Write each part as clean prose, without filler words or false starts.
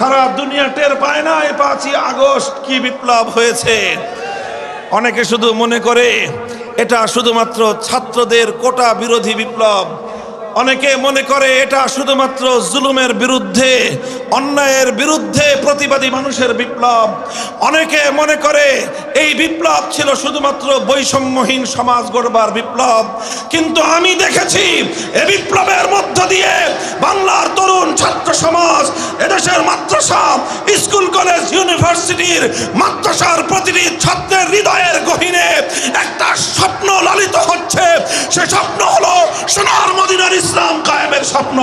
সারা দুনিয়া টের পায় না এই 5ই আগস্ট কি বিপ্লব হয়েছে। অনেকে শুধু মনে করে এটা শুধুমাত্র ছাত্রদের কোটা বিরোধী বিপ্লব, অনেকে মনে করে এটা শুধুমাত্র জুলুমের বিরুদ্ধে, অন্যায়ের বিরুদ্ধে প্রতিবাদী মানুষের বিপ্লব। অনেকে মনে করে এই বিপ্লব ছিল শুধুমাত্র বৈষম্যহীন সমাজ গড়বার বিপ্লব। কিন্তু আমি দেখেছি এই বিপ্লবের মধ্য দিয়ে বাংলার তরুণ ছাত্র সমাজ, এদেশের মাদ্রাসা, স্কুল, কলেজ, ইউনিভার্সিটির মাদ্রাসার প্রতিটি ছাত্রের হৃদয়ের গহীনে একটা স্বপ্ন লালিত হচ্ছে। সে স্বপ্ন হলো সোনার মদিনার ইসলাম কায়েমের স্বপ্ন।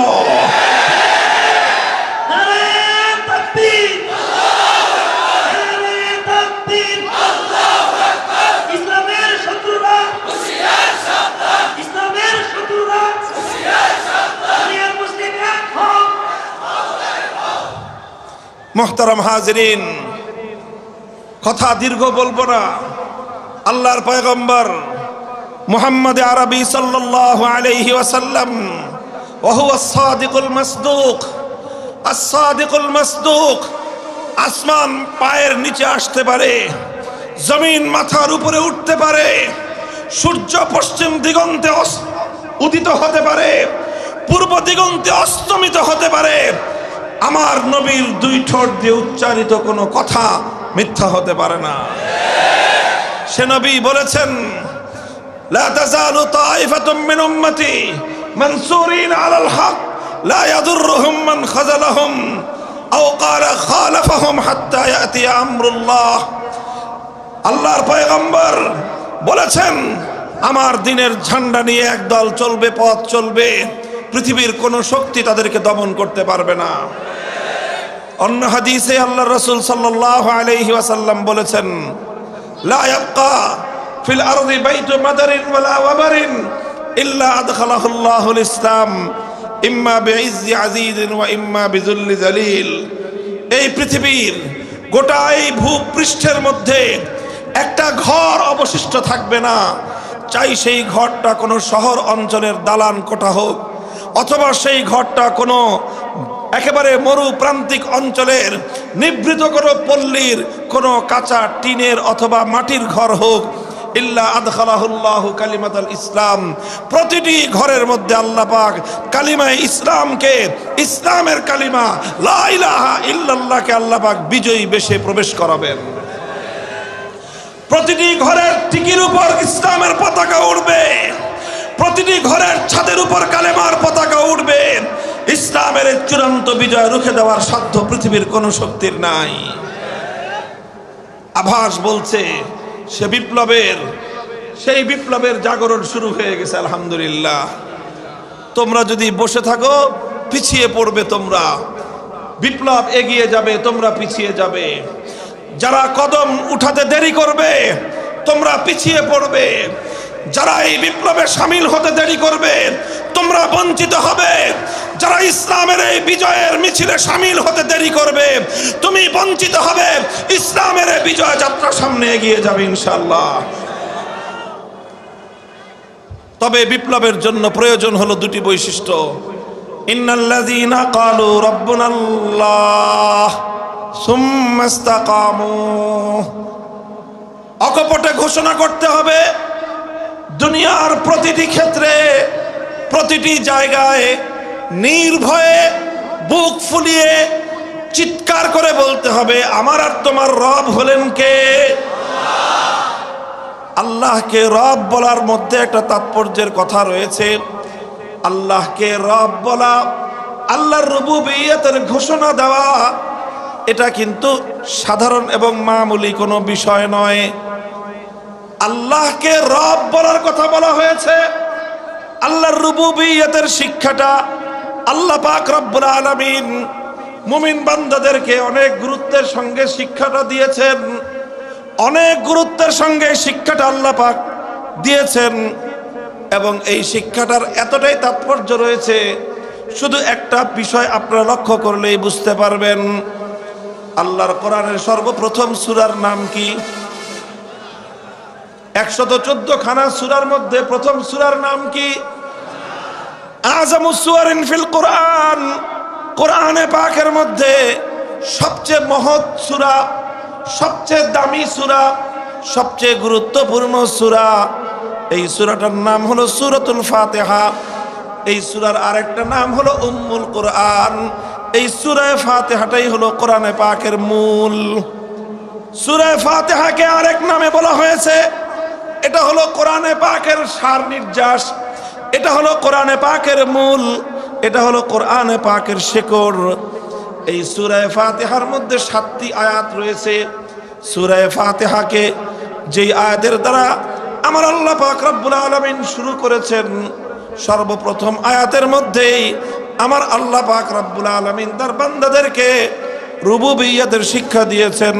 মুহতারাম হাজিরিন, কথা দীর্ঘ বলবো না। আল্লাহর পয়গম্বর মুহাম্মদ আরবি সাল্লাল্লাহু আলাইহি ওয়াসাল্লাম ওয়া হুয়া আস-সাদিকুল মাসদুক, আস-সাদিকুল মাসদুক। আসমান পায়ের নিচে আসতে পারে, জমিন মাথার উপরে উঠতে পারে, সূর্য পশ্চিম দিগন্তে উদিত হতে পারে, পূর্ব দিগন্তে অস্তমিত হতে পারে, আমার নবীর 2 ঠোঁট দিয়ে উচ্চারিত কোনো কথা মিথ্যা হতে পারে না। সে নবী বলেছেন, লা তাজালু তাইফাতুম মিন উম্মতি মানসুরিন আলাল হক লা ইয়াদুররুহুম মান খাযালাহুম আও ক্বালা খালাফাহুম হাত্তা ইয়াতি আমরুল্লাহ। আল্লাহর পয়গম্বর বলেছেন, আমার দ্বীনের ঝান্ডা নিয়ে একদল চলবে, পথ চলবে, পৃথিবীর কোন শক্তি তাদেরকে দমন করতে পারবে না। অন্য হাদিসে আল্লাহর রাসূল সাল্লাল্লাহু আলাইহি ওয়াসাল্লাম বলেছেন, লা ইয়াবকা ফিল আরদি বাইতু মাদারিন ওয়ালা ওয়াবারিন ইল্লা আদখালাহুল্লাহুল ইসলাম ইম্মা বিইজ্জি আজিজিন ওয়া ইম্মা বিযুল্লি জালিল। এই পৃথিবীর গোটা এই ভূপৃষ্ঠের মধ্যে একটা ঘর অবশিষ্ট থাকবে না, চাই সেই ঘরটা কোনো শহর অঞ্চলের দালান কোঠা হোক, অথবা সেই ঘরটা কোনো একেবারে মরু প্রান্তিক অঞ্চলের নিভৃত কোনো পল্লীর কোনো কাঁচা টিনের অথবা মাটির ঘর হোক, ইল্লা আদখালাহুল্লাহু কালিমাতাল ইসলাম। প্রতিটি ঘরের মধ্যে আল্লাহ পাক কালিমায়ে ইসলামকে, ইসলামের কালিমা লা ইলাহা ইল্লাল্লাহকে আল্লাহ পাক বিজয়ী বেশে প্রবেশ করাবেন। প্রতিটি ঘরের টিকির উপর ইসলামের পতাকা উড়বে, প্রতিটি ঘরের ছাদের উপর কালেমার পতাকা উঠবে। ইসলামের চূড়ান্ত বিজয় রুখে দেওয়ার সাধ্য পৃথিবীর কোন শক্তির নাই। আভাস বলছে সেই বিপ্লবের জাগরণ শুরু হয়ে গেছে। আলহামদুলিল্লাহ। তোমরা যদি বসে থাকো পিছিয়ে পড়বে, তোমরা বিপ্লব এগিয়ে যাবে, তোমরা পিছিয়ে যাবে। যারা কদম উঠাতে দেরি করবে তোমরা পিছিয়ে পড়বে, যারা এই বিপ্লবে শামিল হতে দেরি করবে তোমরা বঞ্চিত হবে। যারা ইসলামের এই বিজয়ের মিছিলে শামিল হতে দেরি করবে তুমি বঞ্চিত হবে। ইসলামের এই বিজয় যাত্রা সামনে এগিয়ে যাবে ইনশাআল্লাহ। তবে বিপ্লবের জন্য প্রয়োজন হলো 2টি বৈশিষ্ট্য। ইন্নাল্লাযীনা ক্বালু রাব্বুনাল্লাহ সুম্মা ইসতাকামু। অকপটে ঘোষণা করতে হবে, দুনিয়ার প্রতিটি ক্ষেত্রে, প্রতিটি জায়গায় নির্ভয়ে বুক ফুলিয়ে চিৎকার করে বলতে হবে, আমার আর তোমার রব হলেন কে? আল্লাহকে রব বলার মধ্যে একটা তাৎপর্যের কথা রয়েছে। আল্লাহকে রব বলা, আল্লাহর রুবুবিয়তের ঘোষণা দেওয়া, এটা কিন্তু সাধারণ এবং মামুলি কোনো বিষয় নয়। আল্লাহকে রব বলার কথা বলা হয়েছে। আল্লাহর রুবুবিয়তের শিক্ষাটা আল্লাহ পাক রব্বুল আলামিন মুমিন বান্দাদেরকে অনেক গুরুত্বের সঙ্গে শিক্ষাটা দিয়েছেন। অনেক গুরুত্বের সঙ্গে শিক্ষাটা আল্লাহ পাক দিয়েছেন এবং এই শিক্ষাটার এতটাই তাৎপর্য রয়েছে, শুধু একটা বিষয় আপনারা লক্ষ্য করলেই বুঝতে পারবেন। আল্লাহর কোরআনের সর্বপ্রথম সূরার নাম কি? 114 খানা সূরার মধ্যে প্রথম সূরার নাম কি? আযামুস সুওয়ারিন ফিল কোরআন। কোরআনে পাকের মধ্যে সবচেয়ে মহৎ সূরা, সবচেয়ে দামি সূরা, সবচেয়ে গুরুত্বপূর্ণ সূরা। এই সূরাটার নাম হলো সূরাতুল ফাতিহা। এই সূরার আরেকটা নাম হলো উম্মুল কোরআন। এই সূরা ফাতিহাটাই হলো কোরআনে পাকের মূল। সূরা ফাতিহাকে আরেক নামে বলা হয়েছে, এটা হলো কোরআনে পাকের সার নির্যাস, এটা হলো কোরআনে পাকের মূল, এটা হলো কোরআনে পাকের শেকড়। এই সূরা ফাতিহার মধ্যে 7টি আয়াত রয়েছে। সূরা ফাতিহাকে যেই আয়াতের দ্বারা আমার আল্লাহ পাক রব্বুল আলামিন শুরু করেছেন, সর্বপ্রথম আয়াতের মধ্যেই আমার আল্লাহ পাক রব্বুল আলামিন তার বান্দাদেরকে রুবুবিয়্যাতের শিক্ষা দিয়েছেন।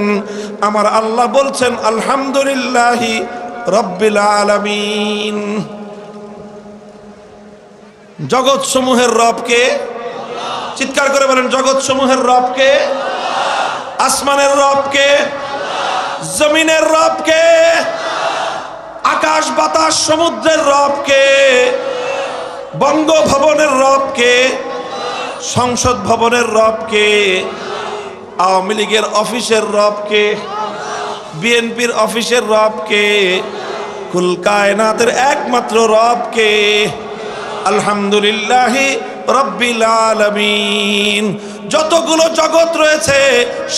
আমার আল্লাহ বলছেন আলহামদুলিল্লাহি রব্বিল আলামিন। জগৎ সমূহের রবকে, চিৎকার করে বলেন জগৎ সমূহের রবকে, আসমানের রবকে, জমিনের রবকে, আকাশ বাতাস সমুদ্রের রবকে, বঙ্গভবনের রবকে, সংসদ ভবনের রবকে, আওয়ামী লীগের অফিসের রবকে, বিএনপির অফিসের রবকে, কুল কায়নাতের একমাত্র রবকে। আলহামদুলিল্লাহি রব্বিল আলামিন। যতগুলো জগৎ রয়েছে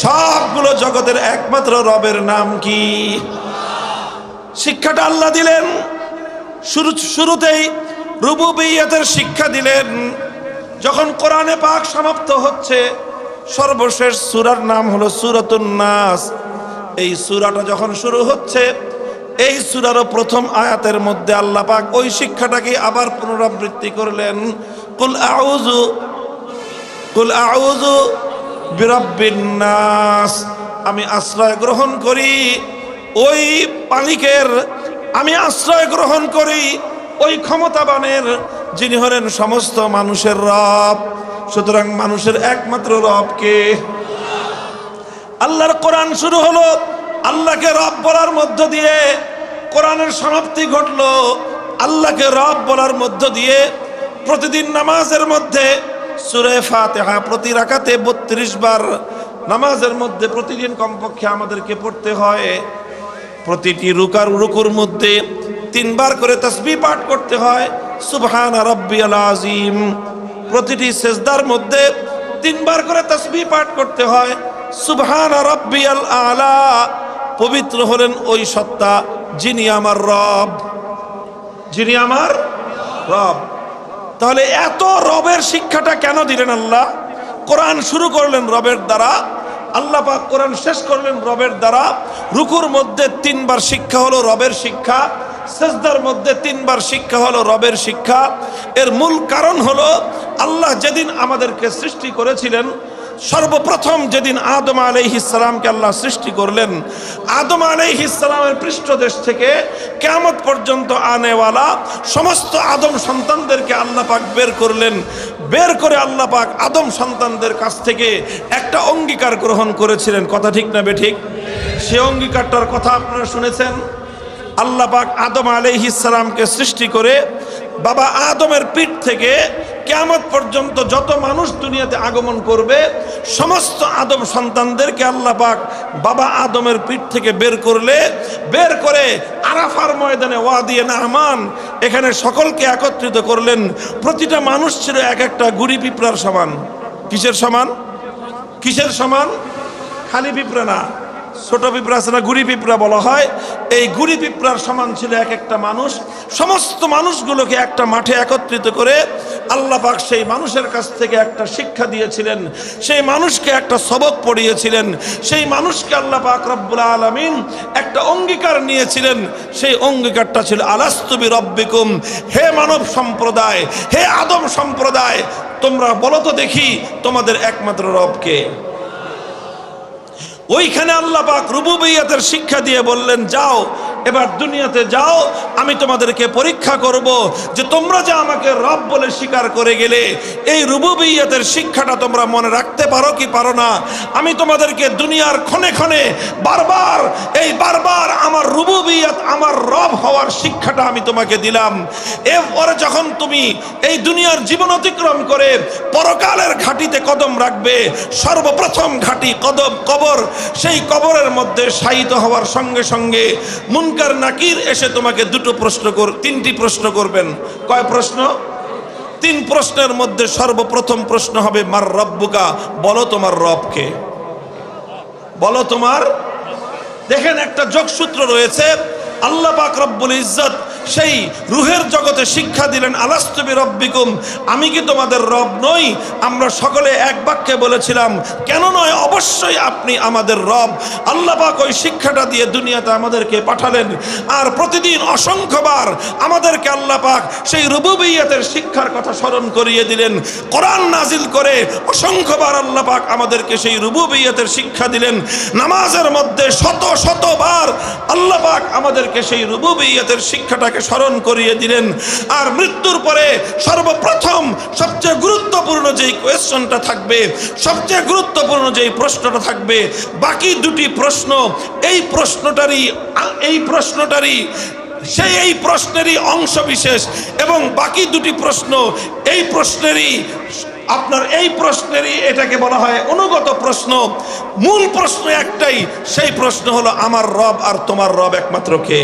সবগুলো জগতের একমাত্র রবের নাম কি? শিক্ষাটা আল্লাহ দিলেন, শুরুতেই রুবুবিয়্যাতের শিক্ষা দিলেন। যখন কোরআনে পাক সমাপ্ত হচ্ছে, সর্বশেষ সূরার নাম হলো সূরাতুন নাস। এই সূরাটা যখন শুরু হচ্ছে, এই সূরারও প্রথম আয়াতের মধ্যে আল্লাহ পাক ওই শিক্ষাটাকে আবার পুনরাবৃত্তি করলেন। কুল আউযু বিরাব্বিন নাস। আমি আশ্রয় গ্রহণ করি ওই মালিকের, আমি আশ্রয় গ্রহণ করি ওই ক্ষমতাবানের, যিনি হলেন সমস্ত মানুষের রব। সুতরাং মানুষের একমাত্র রবকে। আল্লাহর কোরআন শুরু হলো, আল্লাহকে রব বলার মধ্য দিয়ে কোরআনের সমাপ্তি ঘটলো। আল্লাহকে রব বলার মধ্য দিয়ে প্রতিদিন নামাজের মধ্যে সূরা ফাতিহা প্রতি রাকাতে 32 বার নামাজের মধ্যে প্রতিদিন কমপক্ষে আমাদেরকে পড়তে হয়। প্রতিটি রুকুর মধ্যে 3 বার করে তাসবিহ পাঠ করতে হয়, সুবহান রাব্বিয়াল আযীম। প্রতিটি সিজদার মধ্যে 3 বার করে তাসবিহ পাঠ করতে হয়, সুবহান রাব্বিয়াল আলা। পবিত্র হলেন ওই সত্তা যিনি আমার রব, যিনি আমার রব। তাহলে এত রবের শিক্ষাটা কেন দিলেন আল্লাহ? কোরআন শুরু করলেন রবের দ্বারা, আল্লাহ পাক কোরআন শেষ করলেন রবের দ্বারা। রুকুর মধ্যে 3 বার শিক্ষা হলো রবের শিক্ষা, সিজদার মধ্যে 3 বার শিক্ষা হলো রবের শিক্ষা। এর মূল কারণ হলো আল্লাহ যেদিন আমাদেরকে সৃষ্টি করেছিলেন, সর্বপ্রথম যেদিন আদম আলাইহিস সালামকে আল্লাহ সৃষ্টি করলেন, আদম আলাইহিস সালামের পৃষ্ঠদেশ থেকে কিয়ামত পর্যন্ত আনেওয়ালা সমস্ত আদম সন্তানদেরকে আল্লাহ পাক বের করলেন। বের করে আল্লাহ পাক আদম সন্তানদের কাছ থেকে একটা অঙ্গীকার গ্রহণ করেছিলেন। কথা ঠিক না বেঠিক? সে অঙ্গীকারটার কথা আপনারা শুনেছেন। আল্লাহ পাক আদম আলাইহিস সালামকে সৃষ্টি করে বাবা আদমের পিঠ থেকে কিয়ামত পর্যন্ত যত মানুষ দুনিয়াতে আগমন করবে, সমস্ত আদম সন্তানদেরকে আল্লাহ পাক বাবা আদমের পিঠ থেকে বের করে আরাফার ময়দানে ওয়াদিয়ে নাহমান, এখানে সকলকে একত্রিত করলেন। প্রতিটা মানুষ ছিল এক একটা গুড়ি পিঁপড়ার সমান। কিসের সমান? কিসের সমান? খালি পিঁপড়া না, ছোট পিঁপড়া আছে না, গুড়ি পিঁপড়া বলা হয়। এই গুড়ি পিঁপড়ার সমান ছিল এক একটা মানুষ। সমস্ত মানুষগুলোকে একটা মাঠে একত্রিত করে আল্লাহ পাক সেই মানুষের কাছ থেকে একটা শিক্ষা দিয়েছিলেন, সেই মানুষকে একটা সবক পড়িয়েছিলেন, সেই মানুষকে আল্লাহ পাক রব্বুল আলামিন একটা অঙ্গীকার নিয়েছিলেন। সেই অঙ্গীকারটা ছিল আলাস্তু বিরব্বিকুম, হে মানব সম্প্রদায়, হে আদম সম্প্রদায়, তোমরা বলো তো দেখি তোমাদের একমাত্র রবকে। ওইখানে আল্লাহ পাক রুবুবিয়্যাতের শিক্ষা দিয়ে বললেন, যাও এবার দুনিয়াতে যাও, আমি তোমাদেরকে পরীক্ষা করব যে তোমরা যে আমাকে রব বলে স্বীকার করে গেলে এই রুবুবিয়্যতের শিক্ষাটা তোমরা মনে রাখতে পারো কি পারো না। আমি তোমাদেরকে দুনিয়ার ক্ষণে ক্ষণে বারবার আমার রুবুবিয়্যত, আমার রব হওয়ার শিক্ষাটা আমি তোমাকে দিলাম। এরপরে যখন তুমি এই দুনিয়ার জীবন অতিক্রম করে পরকালের ঘাটিতে কদম রাখবে, সর্বপ্রথম ঘাটি কবর। সেই কবরের মধ্যে শায়িত হওয়ার সঙ্গে সঙ্গে মুনকার নাকির এসে তোমাকে তিনটি প্রশ্ন করবেন। কয় প্রশ্ন? 3 প্রশ্নের মধ্যে সর্বপ্রথম প্রশ্ন হবে মার রব্বুকা, বলো তোমার রবকে, বলো তোমার। দেখেন একটা যোগসূত্র রয়েছে। আল্লাহ পাক রব্বুল ইজ্জত সেই রুহের জগতে শিক্ষা দিলেন, আলাস্তু বিরব্বিকুম, আমি কি তোমাদের রব নই? আমরা সকলে এক বাক্যে বলেছিলাম কেন নয়, অবশ্যই আপনি আমাদের রব। আল্লাহ পাক ওই শিক্ষাটা দিয়ে দুনিয়াতে আমাদেরকে পাঠালেন, আর প্রতিদিন অসংখ্যবার আমাদেরকে আল্লাহ পাক সেই রুবুবিয়্যতের শিক্ষার কথা স্মরণ করিয়ে দিলেন। কোরআন নাজিল করে অসংখ্যবার আল্লাহ পাক আমাদেরকে সেই রুবুবিয়্যতের শিক্ষা দিলেন। নামাজের মধ্যে শতবার আল্লাহ পাক আমাদেরকে সেই রুবুবিয়্যতের শিক্ষাটা স্মরণ করিয়ে দিলেন। আর মৃত্যুর পরে সর্বপ্রথম সবচেয়ে গুরুত্বপূর্ণ যেই কোয়েশ্চনটা থাকবে, সবচেয়ে গুরুত্বপূর্ণ যেই প্রশ্নটা থাকবে, বাকি দুটি প্রশ্ন এই প্রশ্নেরই অংশ বিশেষ, এবং বাকি দুটি প্রশ্ন এই প্রশ্নেরই এটাকে বলা হয় অনুগত প্রশ্ন। মূল প্রশ্ন একটাই, সেই প্রশ্ন হলো আমার রব আর তোমার রব একমাত্র কে?